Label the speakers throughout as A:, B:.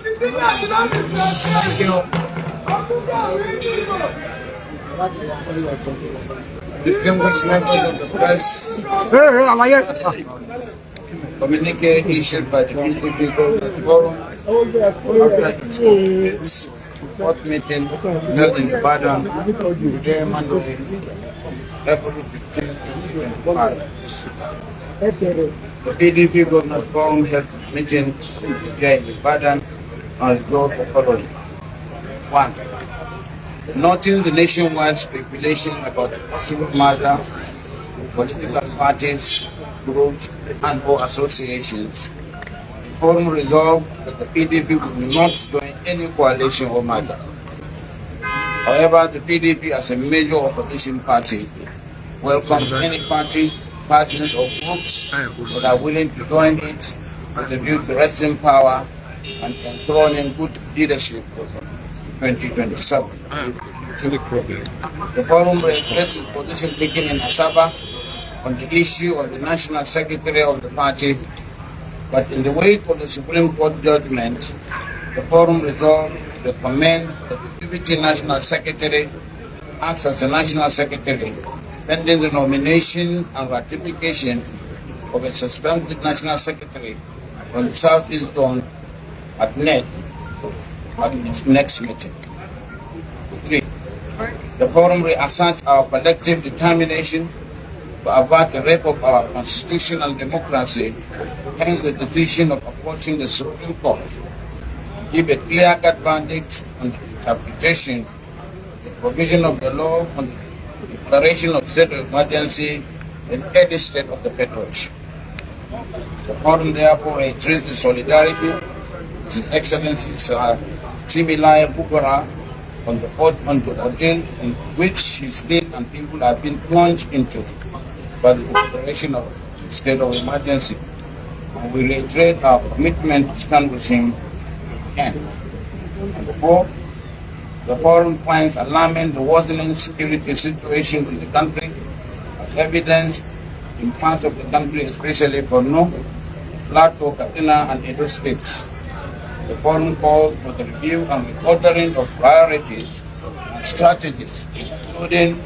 A: Thank you. Distinguished members of the press, communique issued by the PDP Governors Forum after its court meeting held in Ibadan today, Monday, April 15, 2025. The PDP Governors Forum held its meeting here in Ibadan and resolved the following. 1. Noting the nationwide speculation about the possible merger of political parties, groups, and or associations, the forum resolved that the PDP will not join any coalition or merger. However, the PDP as a major opposition party welcomes any party, parties or groups that are willing to join it with the view to wresting power and enthroning good leadership in 2027. 2. The forum reiterates its position taken in Asaba on the issue of the National Secretary of the party, but in the wake of the Supreme Court judgment, the forum resolved to recommend that the Deputy National Secretary acts as a National Secretary pending the nomination and ratification of a substantive National Secretary on the Southeast Zone at KENNETH at its next meeting. 3. The forum reasserts our collective determination to avert a rape of our constitution and democracy, hence the decision of approaching the Supreme Court to give a clear-cut verdict on the interpretation of the provision of the law on the declaration of state of emergency in any state of the Federation. The forum therefore reiterates the solidarity with His Excellency Similaye Fubara on the ordeal in which his state and people have been plunged into by the declaration of state of emergency, and we reiterate our commitment to stand with him again. Number 4, the forum finds alarming the worsening security situation in the country as evidenced in parts of the country, especially Borno, Plateau, Katsina, and Edo states. The forum calls for the review and reordering of priorities and strategies, including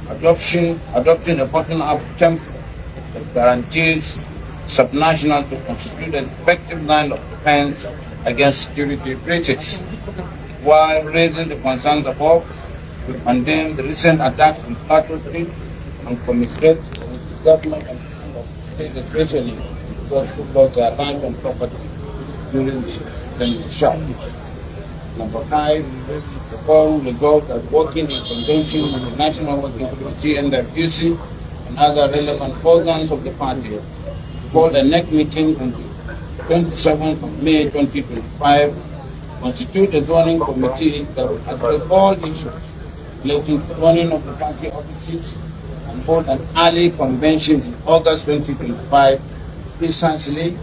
A: adopting a bottom-up template that guarantees subnational to constitute an effective line of defense against security breaches. While raising the concerns above, we condemn the recent attacks on Plateau State and commiserate with the government and the state, especially those who lost their land and property during the recent shock. Number 5, the forum resolved that working in conjunction with the National Working Committee, NWC, and other relevant organs of the party, called a NEC meeting on the 27th of May 2025, constitute a zoning committee that will address all issues relating to zoning of the party offices and hold an early convention in August 2025, precisely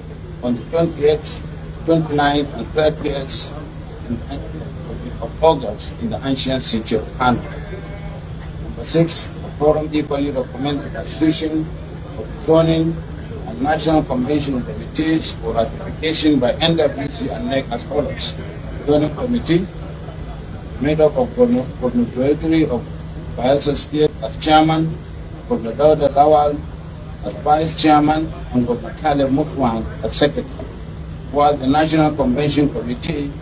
A: on the 28th, 29th, and 30th of August in the ancient city of Kano. Number 6, the forum equally recommends the constitution of the zoning and national convention committees for ratification by NWC and NEC as follows. Zoning committee made up of Borno Territory of Bayelsa State as chairman, Governor Dauda Lawal as vice chairman, and Governor Caleb Mutwang as secretary, while the National Convention Committee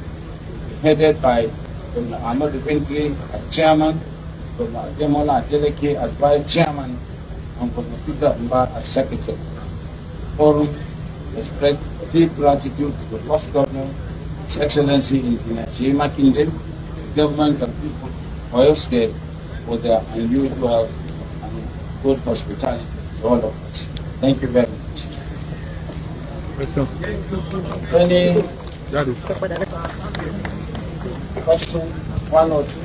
A: headed by Governor Ahmadu Bintli as chairman, Governor Ademola Adeleke as vice chairman, and Governor Peter Mba as secretary. The forum expressed deep gratitude to the first governor, His Excellency Engineer Sheyi Makinde, the government and people of Oyo State for their unusual and good hospitality to all of us. Thank you very much. Any question? One or two?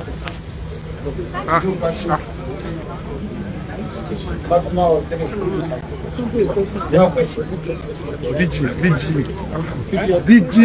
A: Two questions? No question.
B: VG.